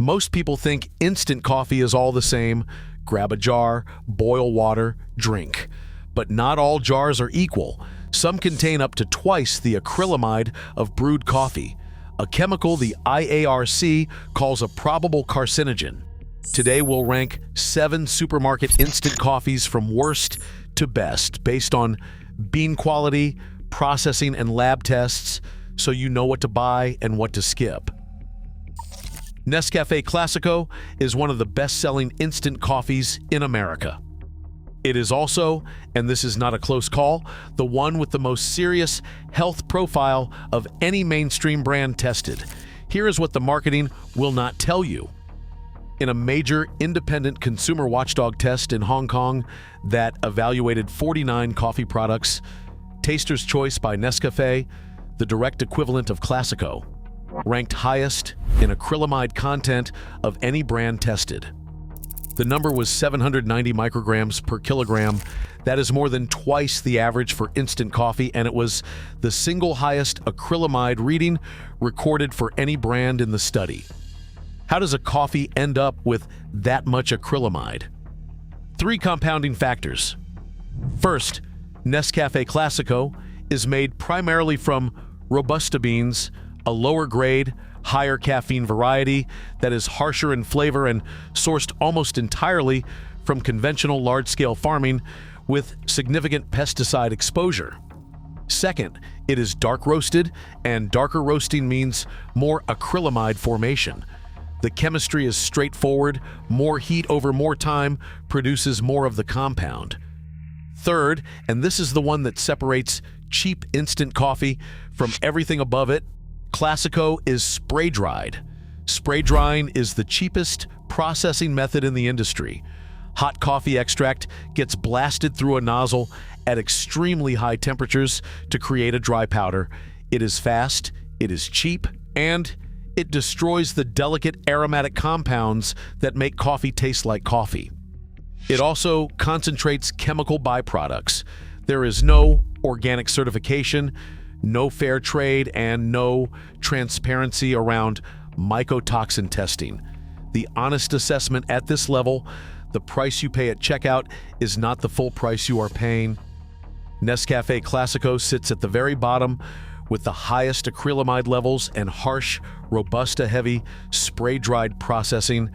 Most people think instant coffee is all the same. Grab a jar, boil water, drink. But not all jars are equal. Some contain up to twice the acrylamide of brewed coffee, a chemical the IARC calls a probable carcinogen. Today we'll rank 7 supermarket instant coffees from worst to best based on bean quality, processing, and lab tests, so you know what to buy and what to skip. Nescafé Clásico is one of the best-selling instant coffees in America. It is also, and this is not a close call, the one with the most serious health profile of any mainstream brand tested. Here is what the marketing will not tell you. In a major independent consumer watchdog test in Hong Kong that evaluated 49 coffee products, Taster's Choice by Nescafé, the direct equivalent of Clásico, ranked highest in acrylamide content of any brand tested. The number was 790 micrograms per kilogram. That is more than twice the average for instant coffee, and it was the single highest acrylamide reading recorded for any brand in the study. How does a coffee end up with that much acrylamide? 3 compounding factors. First, Nescafé Clásico is made primarily from Robusta beans, a lower grade, higher caffeine variety that is harsher in flavor and sourced almost entirely from conventional large-scale farming with significant pesticide exposure. Second, it is dark roasted, and darker roasting means more acrylamide formation. The chemistry is straightforward. More heat over more time produces more of the compound. Third, and this is the one that separates cheap instant coffee from everything above it, Clásico is spray-dried. Spray drying is the cheapest processing method in the industry. Hot coffee extract gets blasted through a nozzle at extremely high temperatures to create a dry powder. It is fast, it is cheap, and it destroys the delicate aromatic compounds that make coffee taste like coffee. It also concentrates chemical byproducts. There is no organic certification, no fair trade, and no transparency around mycotoxin testing. The honest assessment at this level, the price you pay at checkout, is not the full price you are paying. Nescafé Clásico sits at the very bottom with the highest acrylamide levels and harsh, Robusta-heavy, spray-dried processing.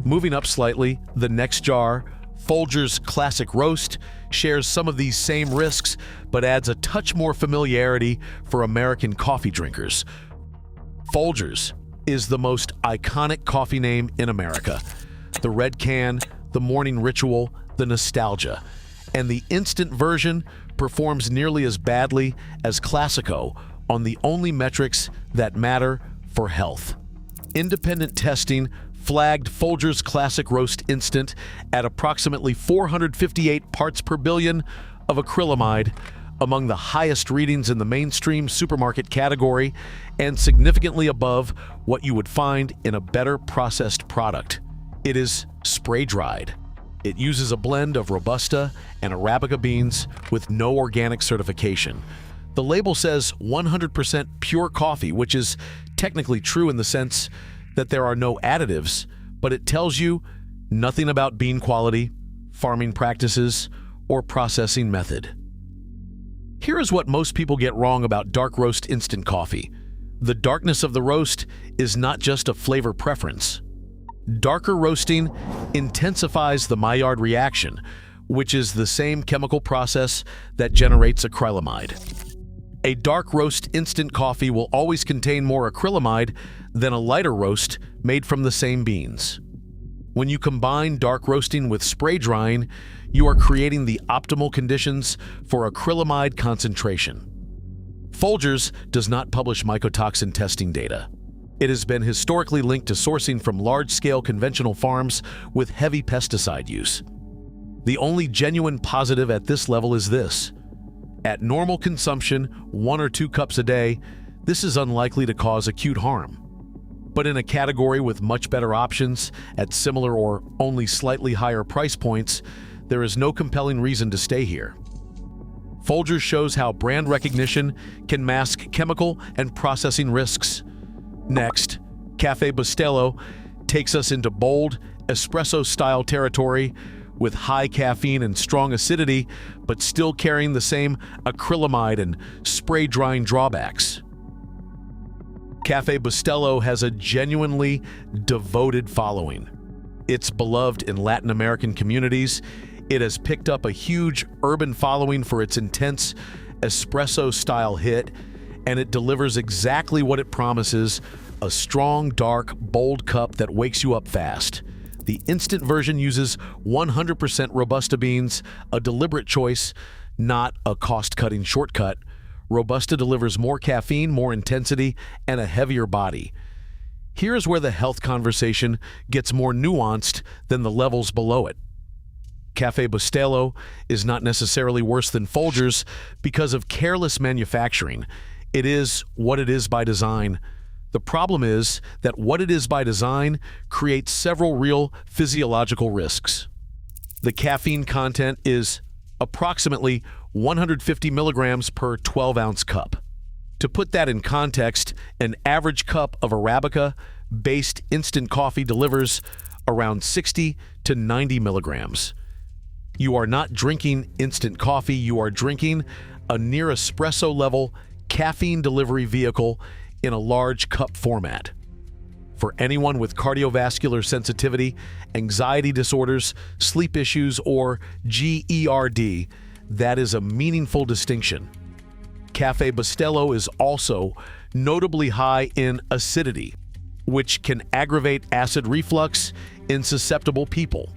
Moving up slightly, the next jar, Folgers Classic Roast, shares some of these same risks, but adds a touch more familiarity for American coffee drinkers. Folgers is the most iconic coffee name in America. The red can, the morning ritual, the nostalgia. And the instant version performs nearly as badly as Clásico on the only metrics that matter for health. Independent testing flagged Folgers Classic Roast Instant at approximately 458 parts per billion of acrylamide, among the highest readings in the mainstream supermarket category and significantly above what you would find in a better processed product. It is spray-dried. It uses a blend of Robusta and Arabica beans with no organic certification. The label says 100% pure coffee, which is technically true in the sense that there are no additives, but it tells you nothing about bean quality, farming practices, or processing method. Here is what most people get wrong about dark roast instant coffee. The darkness of the roast is not just a flavor preference. Darker roasting intensifies the Maillard reaction, which is the same chemical process that generates acrylamide. A dark roast instant coffee will always contain more acrylamide than a lighter roast made from the same beans. When you combine dark roasting with spray drying, you are creating the optimal conditions for acrylamide concentration. Folgers does not publish mycotoxin testing data. It has been historically linked to sourcing from large-scale conventional farms with heavy pesticide use. The only genuine positive at this level is this. At normal consumption, 1 or 2 cups a day, this is unlikely to cause acute harm. But in a category with much better options at similar or only slightly higher price points, there is no compelling reason to stay here. Folgers shows how brand recognition can mask chemical and processing risks. Next, Café Bustelo takes us into bold, espresso-style territory with high caffeine and strong acidity, but still carrying the same acrylamide and spray-drying drawbacks. Café Bustelo has a genuinely devoted following. It's beloved in Latin American communities. It has picked up a huge urban following for its intense espresso-style hit, and it delivers exactly what it promises: a strong, dark, bold cup that wakes you up fast. The instant version uses 100% Robusta beans, a deliberate choice, not a cost-cutting shortcut. Robusta delivers more caffeine, more intensity, and a heavier body. Here's where the health conversation gets more nuanced than the levels below it. Café Bustelo is not necessarily worse than Folgers because of careless manufacturing. It is what it is by design. The problem is that what it is by design creates several real physiological risks. The caffeine content is approximately 150 milligrams per 12-ounce cup. To put that in context, an average cup of Arabica-based instant coffee delivers around 60 to 90 milligrams. You are not drinking instant coffee, you are drinking a near espresso level caffeine delivery vehicle in a large cup format. For anyone with cardiovascular sensitivity, anxiety disorders, sleep issues, or GERD, that is a meaningful distinction. Café Bustelo is also notably high in acidity, which can aggravate acid reflux in susceptible people.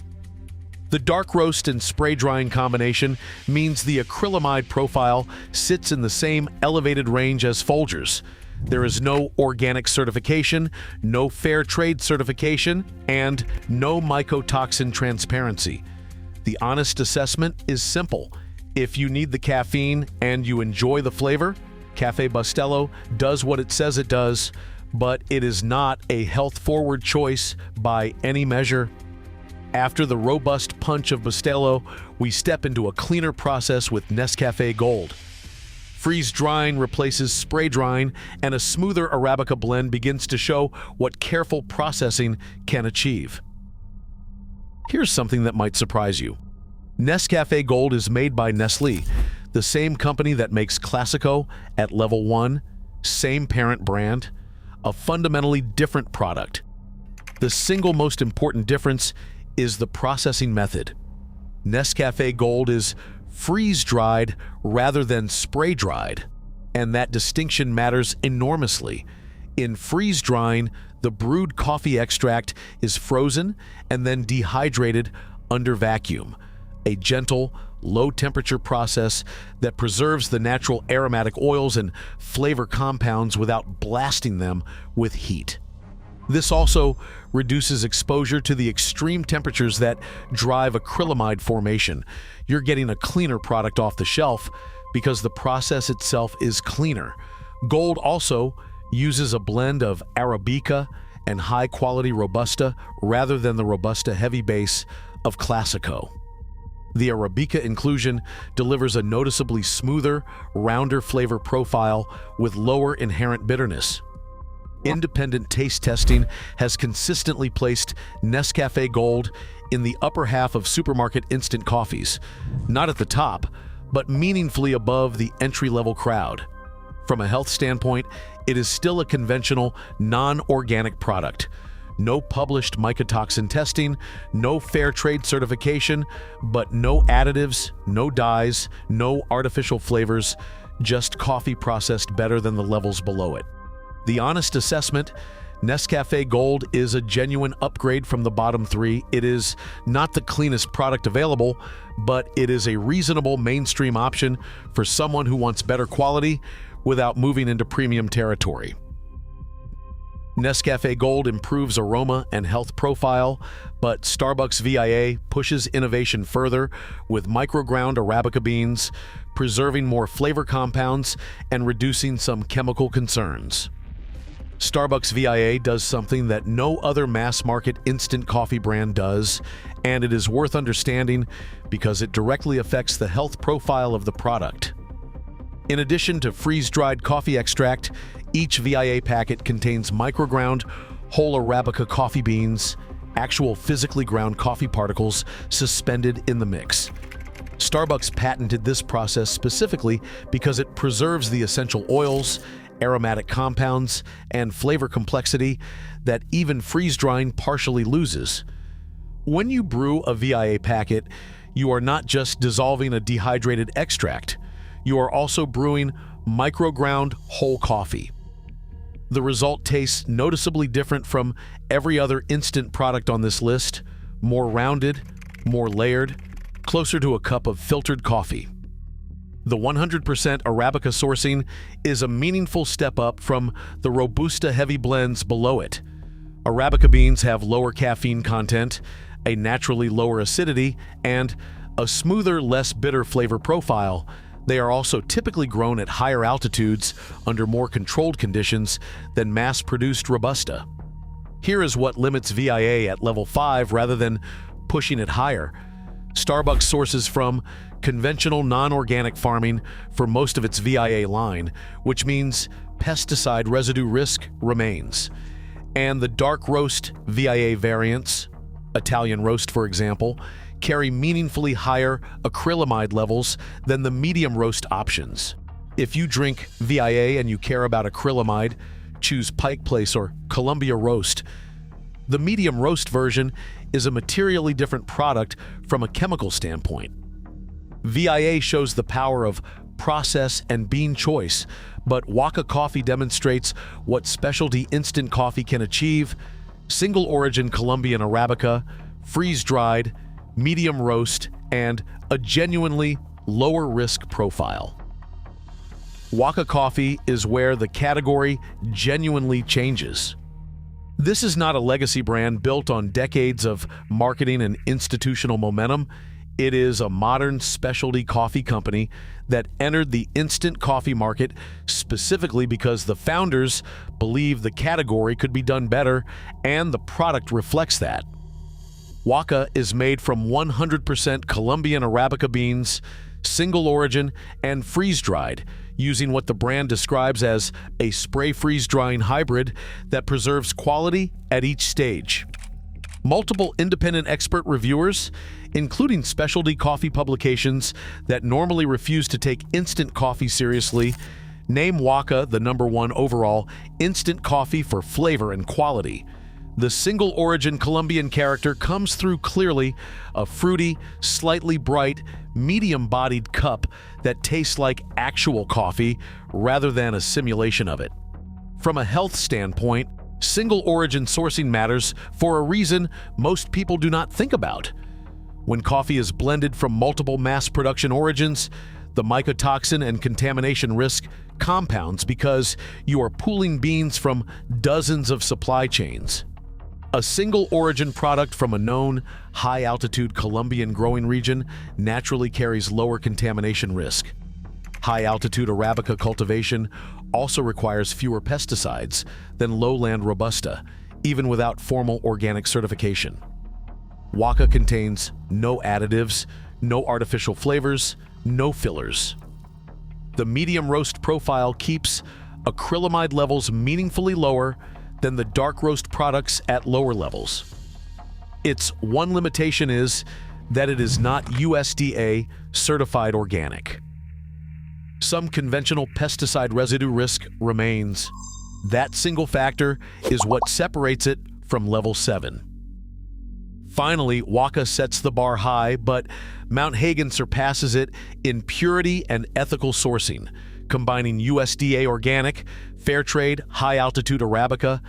The dark roast and spray drying combination means the acrylamide profile sits in the same elevated range as Folgers. There is no organic certification, no fair trade certification, and no mycotoxin transparency. The honest assessment is simple. If you need the caffeine and you enjoy the flavor, Café Bustelo does what it says it does, but it is not a health-forward choice by any measure. After the robust punch of Bustelo, we step into a cleaner process with Nescafé Gold. Freeze drying replaces spray drying, and a smoother Arabica blend begins to show what careful processing can achieve. Here's something that might surprise you. Nescafé Gold is made by Nestlé, the same company that makes Classico at level 1, same parent brand, a fundamentally different product. The single most important difference is the processing method. Nescafé Gold is freeze-dried rather than spray-dried, and that distinction matters enormously. In freeze-drying, the brewed coffee extract is frozen and then dehydrated under vacuum, a gentle, low-temperature process that preserves the natural aromatic oils and flavor compounds without blasting them with heat. This also reduces exposure to the extreme temperatures that drive acrylamide formation. You're getting a cleaner product off the shelf because the process itself is cleaner. Gold also uses a blend of Arabica and high-quality Robusta rather than the Robusta heavy base of Classico. The Arabica inclusion delivers a noticeably smoother, rounder flavor profile with lower inherent bitterness. Independent taste testing has consistently placed Nescafé Gold in the upper half of supermarket instant coffees, not at the top, but meaningfully above the entry-level crowd. From a health standpoint, it is still a conventional, non-organic product. No published mycotoxin testing, no fair trade certification, but no additives, no dyes, no artificial flavors, just coffee processed better than the levels below it. The honest assessment, Nescafé Gold is a genuine upgrade from the bottom three. It is not the cleanest product available, but it is a reasonable mainstream option for someone who wants better quality without moving into premium territory. Nescafé Gold improves aroma and health profile, but Starbucks VIA pushes innovation further with microground Arabica beans, preserving more flavor compounds and reducing some chemical concerns. Starbucks VIA does something that no other mass-market instant coffee brand does, and it is worth understanding because it directly affects the health profile of the product. In addition to freeze-dried coffee extract, each VIA packet contains microground whole Arabica coffee beans, actual physically ground coffee particles suspended in the mix. Starbucks patented this process specifically because it preserves the essential oils, aromatic compounds, and flavor complexity that even freeze-drying partially loses. When you brew a VIA packet, you are not just dissolving a dehydrated extract, you are also brewing micro-ground whole coffee. The result tastes noticeably different from every other instant product on this list, more rounded, more layered, closer to a cup of filtered coffee. The 100% Arabica sourcing is a meaningful step up from the Robusta heavy blends below it. Arabica beans have lower caffeine content, a naturally lower acidity, and a smoother, less bitter flavor profile. They are also typically grown at higher altitudes under more controlled conditions than mass-produced Robusta. Here is what limits VIA at level 5 rather than pushing it higher. Starbucks sources from conventional non-organic farming for most of its VIA line, which means pesticide residue risk remains. And the dark roast VIA variants, Italian roast for example, carry meaningfully higher acrylamide levels than the medium roast options. If you drink VIA and you care about acrylamide, choose Pike Place or Columbia Roast. The medium roast version is a materially different product from a chemical standpoint. VIA shows the power of process and bean choice, but Waka Coffee demonstrates what specialty instant coffee can achieve: single origin Colombian Arabica, freeze-dried, medium roast, and a genuinely lower risk profile. Waka Coffee is where the category genuinely changes. This is not a legacy brand built on decades of marketing and institutional momentum. It is a modern specialty coffee company that entered the instant coffee market specifically because the founders believed the category could be done better, and the product reflects that. Waka is made from 100% Colombian Arabica beans, single origin, and freeze-dried, using what the brand describes as a spray freeze-drying hybrid that preserves quality at each stage. Multiple independent expert reviewers, including specialty coffee publications that normally refuse to take instant coffee seriously, name Waka the #1 overall instant coffee for flavor and quality. The single origin Colombian character comes through clearly, a fruity, slightly bright, medium-bodied cup that tastes like actual coffee rather than a simulation of it. From a health standpoint, single origin sourcing matters for a reason most people do not think about. When coffee is blended from multiple mass production origins, the mycotoxin and contamination risk compounds because you are pooling beans from dozens of supply chains. A single origin product from a known high-altitude Colombian growing region naturally carries lower contamination risk. High-altitude Arabica cultivation also requires fewer pesticides than lowland Robusta, even without formal organic certification. Waka contains no additives, no artificial flavors, no fillers. The medium roast profile keeps acrylamide levels meaningfully lower than the dark roast products at lower levels. Its one limitation is that it is not USDA certified organic. Some conventional pesticide residue risk remains. That single factor is what separates it from level 7. Finally, Waka sets the bar high, but Mount Hagen surpasses it in purity and ethical sourcing, combining USDA organic, fair trade, high-altitude Arabica,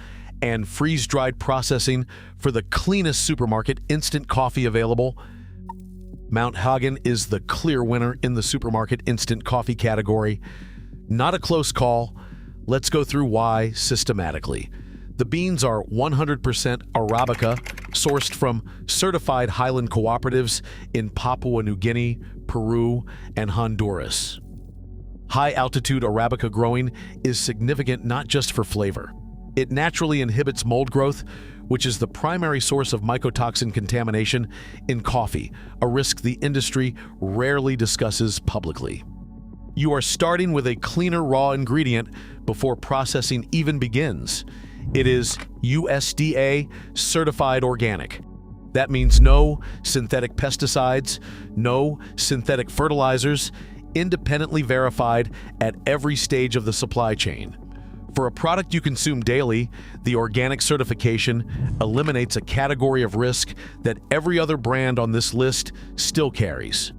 and freeze-dried processing for the cleanest supermarket instant coffee available. Mount Hagen is the clear winner in the supermarket instant coffee category. Not a close call. Let's go through why systematically. The beans are 100% Arabica, sourced from certified highland cooperatives in Papua New Guinea, Peru, and Honduras. High-altitude Arabica growing is significant not just for flavor. It naturally inhibits mold growth, which is the primary source of mycotoxin contamination in coffee, a risk the industry rarely discusses publicly. You are starting with a cleaner raw ingredient before processing even begins, It is USDA certified organic. That means no synthetic pesticides, no synthetic fertilizers, independently verified at every stage of the supply chain. For a product you consume daily, the organic certification eliminates a category of risk that every other brand on this list still carries.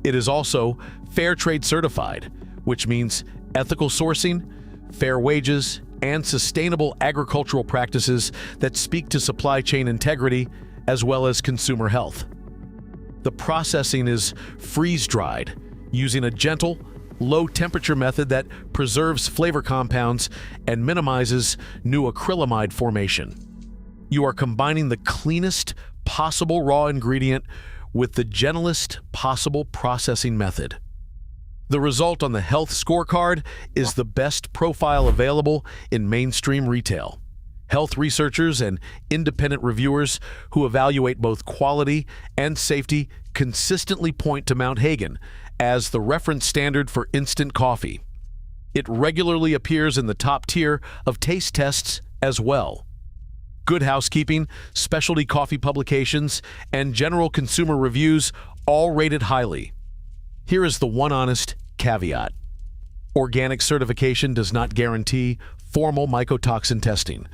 It is also fair trade certified, which means ethical sourcing, fair wages, and sustainable agricultural practices that speak to supply chain integrity as well as consumer health. The processing is freeze-dried, using a gentle, low-temperature method that preserves flavor compounds and minimizes new acrylamide formation. You are combining the cleanest possible raw ingredient with the gentlest possible processing method. The result on the health scorecard is the best profile available in mainstream retail. Health researchers and independent reviewers who evaluate both quality and safety consistently point to Mount Hagen as the reference standard for instant coffee. It regularly appears in the top tier of taste tests as well. Good Housekeeping, specialty coffee publications, and general consumer reviews all rated highly. Here is the one honest caveat. Organic certification does not guarantee formal mycotoxin testing.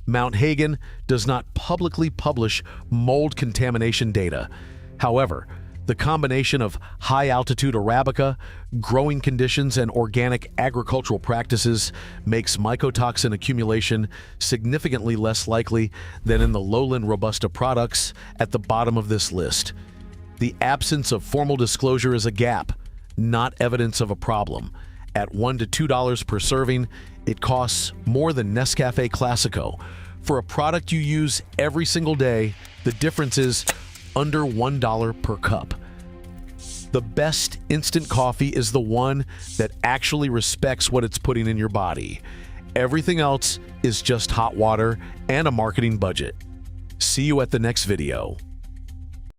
Mount Hagen does not publicly publish mold contamination data. However, the combination of high-altitude Arabica, growing conditions, and organic agricultural practices makes mycotoxin accumulation significantly less likely than in the lowland Robusta products at the bottom of this list. The absence of formal disclosure is a gap, not evidence of a problem. At $1 to $2 per serving, it costs more than Nescafe Classico. For a product you use every single day, the difference is under $1 per cup. The best instant coffee is the one that actually respects what it's putting in your body. Everything else is just hot water and a marketing budget. See you at the next video.